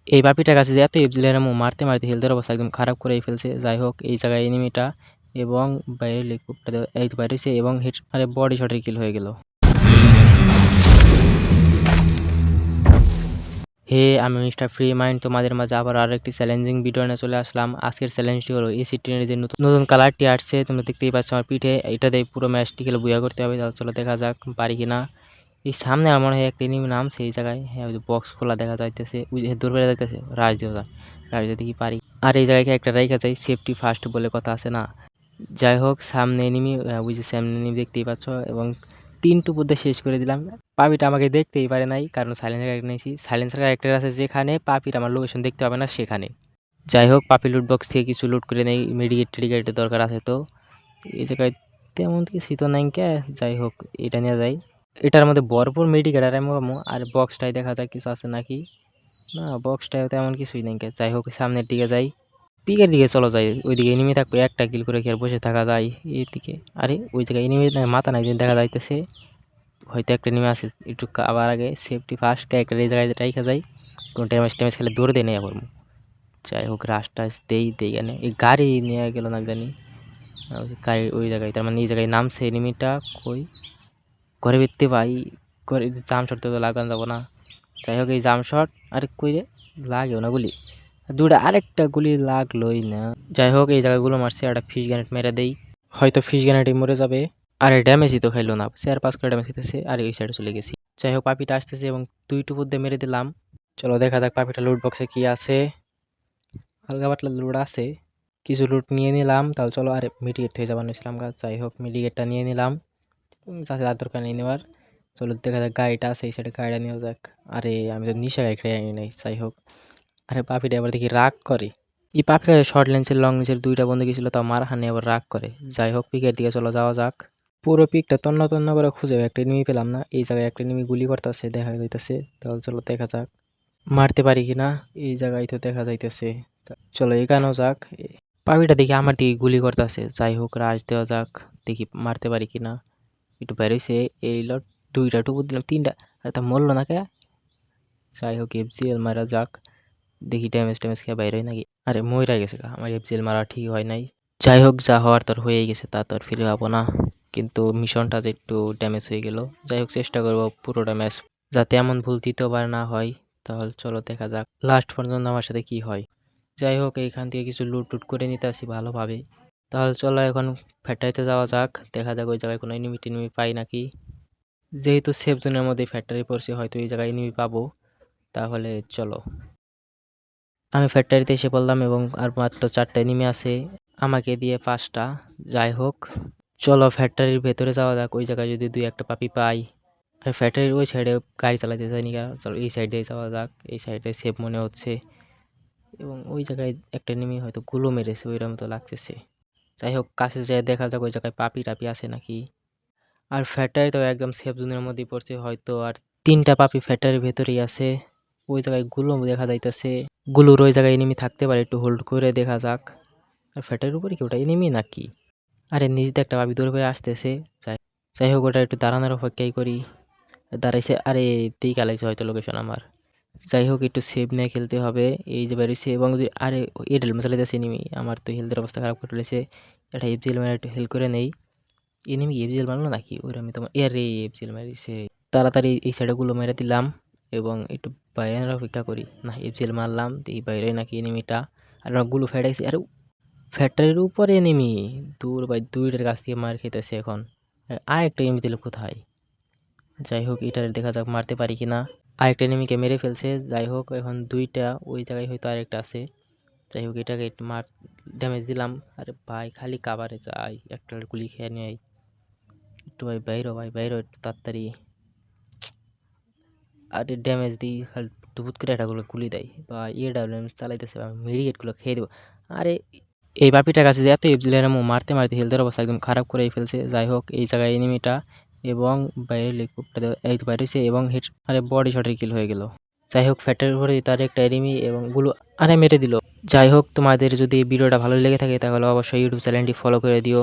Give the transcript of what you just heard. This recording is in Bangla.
এই পাপিটার কাছে যে এত এফজিলের আম্মু মারতে মারতে হেলথের অবস্থা একদম খারাপ করেই ফেলছে। যাই হোক এই জায়গায় এনিমিটা এবং বাইরে লিকুইডটা এই তো বাইরেছে এবং হিট আরে বডি শটের কিল হয়ে গেল। হে আমি মিস্টার ফ্রি মাইন্ড তোমাদের মাঝে আবার আরেকটি চ্যালেঞ্জিং ভিডিও নিয়ে চলে আসলাম। আজকের চ্যালেঞ্জটি হলো এসি ট্রেনের যে নতুন কালারটি আসছে তোমরা দেখতেই পাচ্ছ আমার পিঠে, এটা দিয়ে পুরো ম্যাচটি খেলে বুয়া করতে হবে। তাহলে চলো দেখা যাক পারি কিনা। এই সামনে আমার মনে হয় একটা এনিমি নামছে এই জায়গায়। হ্যাঁ ওই যে বক্স খোলা দেখা যাইতেছে, ওই যে দূর বেড়ে যাইতেছে রাজ দিয়ে যায়, রাজ দিয়ে দেখি পারি। আর এই জায়গায় একটা রাইখা যায়, সেফটি ফার্স্ট বলে কথা আছে না। যাই হোক সামনে এনিমি, ওই যে সামনে এনিমি দেখতেই পাচ্ছ এবং ৩ টুপুর দিয়ে শেষ করে দিলাম। পাপিটা আমাকে দেখতেই পারে নাই কারণ সাইলেন্সার ক্যারেক্টার নিয়েছি। সাইলেন্সার ক্যারেক্টার আছে যেখানে পাপির আমার লোকেশন দেখতে হবে না সেখানে। যাই হোক পাপি লুট বক্স থেকে কিছু লুট করে নেই, মেডিকেট টেডিকেটের দরকার আছে তো। এই জায়গায় তেমন কিছুই তো নাই কে। যাই হোক এটা নিয়ে যাই, এটার মধ্যে ভরপুর মেডিকেট আর এমন আর বক্সটাই দেখা যায় কিছু আছে নাকি না, বক্সটায় তেমন কিছুই নেই। যাই হোক সামনের দিকে যাই, পিকের দিকে চলো যাই, ওইদিকে এনিমি থাকবে একটা কিল করে কি আর বসে থাকা যায় এইদিকে। আরে ওই জায়গায় এনিমি মাথা নাই যে দেখা যাইতেছে, হয়তো একটা এনিমি আছে একটু আবার আগে সেফটি ফার্স্ট ক্যারেক্টার এই জায়গায় রাইখা যায়, কোনো ড্যামেজ ট্যামেজ খেলে দৌড় দিয়ে নেই আবার। যাই হোক রাশ টাশ দেই কেন এই গাড়ি নিয়ে গেল না জানি, গাড়ি ওই জায়গায় তার মানে এই জায়গায় নামছে এনিমিটা। কই ঘরে ভিত্তি ভাই, করে জাম শট তো লাগানো যাবো না। যাই হোক এই জাম শট আরে কই রে, লাগেও না গুলি, দুটা আরেকটা গুলি লাগলোই না। যাই হোক এই জায়গাগুলো মারছে, একটা ফিশ গ্যানেট মেরে দেই, হয়তো ফিশ গ্যানেটই মরে যাবে। আরে ড্যামেজই তো খাইলো না, 4-5 করে ড্যামেজ খেতেছে। আর ওই সাইডে চলে গেছি। যাই হোক পাপিটা আসতেছে এবং 2 টুপুর দিয়ে মেরে দিলাম। চলো দেখা যাক পাপিটা লুট বক্সে কি আছে। হালকা পাতলা লুট আছে, কিছু লুট নিয়ে নিলাম। তাহলে চলো, আরে মিডিকেট থেকে যাবার নিয়েছিলাম গাছ। যাই হোক মিডিকেটটা নিয়ে নিলাম, চাষে আর দরকার নেই নেওয়ার। চলো দেখা যাক গাড়িটা আছে এই সাইডে, গাড়িটা নিয়ে যাক। আরে আমি তো নিশা গাড়ি খেয়ে আনি নাই। যাই হোক আরে পাপিটা এবার দেখি রাগ করে। এই পাপিটা শর্ট লেন্সের লং লেন্সের দুইটা বন্ধু গেছিল, তাও মারহানি আবার রাগ করে। যাই হোক পিকের দিকে চলো যাওয়া যাক। পুরো পিকটা তন্ন তন্ন করে খুঁজে একটা এনিমি পেলাম না। এই জায়গায় একটা এনিমি গুলি করতেছে দেখা যাইতেছে, তাহলে চলো দেখা যাক মারতে পারি কিনা। এই জায়গায় তো দেখা যাইতেছে, চলো এখানেও যাক। পাপিটা দেখি আমার দিকে গুলি করতেছে। যাই হোক রাশ দেওয়া যাক, দেখি মারতে পারি কিনা। একটু বেরোইছে এই লট, দুইটা টুকু দিলাম, তিনটা, আর তা মরলো না কে। যাই হোক এফজিএল মারা যাক, দেখি ড্যামেজ ট্যামেজ খেয়ে বাইরে হয় নাকি। আরে মইরা গেছে গা, আমার এফজিএল মারা ঠিক হয় নাই। যাই হোক যা হওয়ার তোর হয়েই গেছে, তা তো আর ফিরে পাবো না। কিন্তু মিশনটা যে একটু ড্যামেজ হয়ে গেল। যাই হোক চেষ্টা করবো পুরোটা ম্যাচ যাতে এমন ভুল দ্বিতীয়বার না হয়। তাহলে চলো দেখা যাক লাস্ট পর্যন্ত আমার সাথে কি হয়। যাই হোক এইখান থেকে কিছু লুট টুট করে নিতে আসি ভালোভাবে। তাহলে চলো এখন ফ্যাক্টরিতে যাওয়া যাক, দেখা যাক ওই জায়গায় কোনো এনিমি টেনিমি পাই নাকি। যেহেতু সেফ জোনের মধ্যে ফ্যাক্টরি পড়ছে, হয়তো এই জায়গায় এনিমি পাবো। তাহলে চলো, আমি ফ্যাক্টরিতে এসে পড়লাম এবং আর মাত্র 4টা এনিমি আছে, আমাকে দিয়ে 5টা। যাই হোক চলো ফ্যাক্টরির ভেতরে যাওয়া যাক, ওই জায়গায় যদি 2-1টা পাপি পাই। আর ফ্যাক্টরির ওই সাইডে গাড়ি চালাতে যাইনি, চলো এই সাইড দিয়ে যাওয়া যাক, এই সাইডে সেফ মনে হচ্ছে। এবং ওই জায়গায় একটা এনিমি হয়তো গুলো মেরেছে ওইটার মতো লাগতেছে। যাই হোক কাছে যেয়ে দেখা যাক ওই জায়গায় পাপি টাপি আছে নাকি। আর ফ্যাক্টরি তো একদম সেফ জোনের মধ্যেই পড়ছে, হয়তো আর 3টা পাপি ফ্যাক্টরির ভেতরেই আছে। ওই জায়গায় গুলো দেখা যাইতেছে, গুলোর ওই জায়গায় এনিমি থাকতে পারে, একটু হোল্ড করে দেখা যাক। আর ফ্যাক্টরির উপরে কি ওটা এনিমি নাকি? আরে নিচ দিয়ে একটা পাপি দৌড়ে করে আসতেছে। যাই যাই হোক ওটা একটু দাঁড়ানোর অপেক্ষাই করি। দাঁড়াইছে, আরে দিক আলাইছে হয়তো লোকেশন আমার। যাই হোক একটু সেভ নিয়ে খেলতে হবে। এই যে বেরিয়েছে এবং আরে এডেল মশলা দিয়েছে এনিমি, আমার তো হেলথের অবস্থা খারাপ করে ফেলেছে। একটা এফজিএল মানে একটু হেল্প করে নেই। এনিমি এফজিএল মারলো নাকি ওর, আমি তোমার এরে এফজিএল মারিছে। তাড়াতাড়ি এই সাইডগুলো মেরে দিলাম এবং একটু বাইরের অপেক্ষা করি। না এফজিএল মারলাম, এই বাইরে নাকি এনিমিটা। আর গুলো ফেটাইছে, আরে ফ্যাক্টরির উপরে এনিমি। দূর ভাই, দুইটার কাছ থেকে মার খেতেছে এখন। আর একটা এনিমি দিল কোথায়? যাই হোক এটার দেখা যাক মারতে পারি কিনা। আরেকটা এনিমিকে মেরে ফেলছে। যাই হোক এখন 2টা, ওই জায়গায় হয়তো আরেকটা আছে। যাই হোক এটাকে একটু মার ড্যামেজ দিলাম। আরে ভাই খালি কাভারে যাই, একটা গুলি খেয়ে নেই। একটু ভাই বাইরো একটু তাড়াতাড়ি। আরে ড্যামেজ দিই খালি, দুপুত করে একটা গুলি দেয় বা এডাব্লিউএম চালাইতেছে, মেডিকেটগুলো খেয়ে দেবো। আরে এই পাপিটার কাছে যে এত এফজিলের মারতে মারতে হেলথের অবস্থা একদম খারাপ করেই ফেলছে। যাই হোক এই জায়গায় এনিমিটা এবং বাইরে লিকুইডটা এই তো বাইরেছে এবং হিট আরে বডি শটের কিল হয়ে গেল। যাই হোক ফ্যাক্টরির উপরে তার একটা এনিমি এবং গুলো আরে মেরে দিল। যাই হোক তোমাদের যদি এই ভিডিওটা ভালো লেগে থাকে তাহলে অবশ্যই ইউটিউব চ্যানেলটি ফলো করে দিও।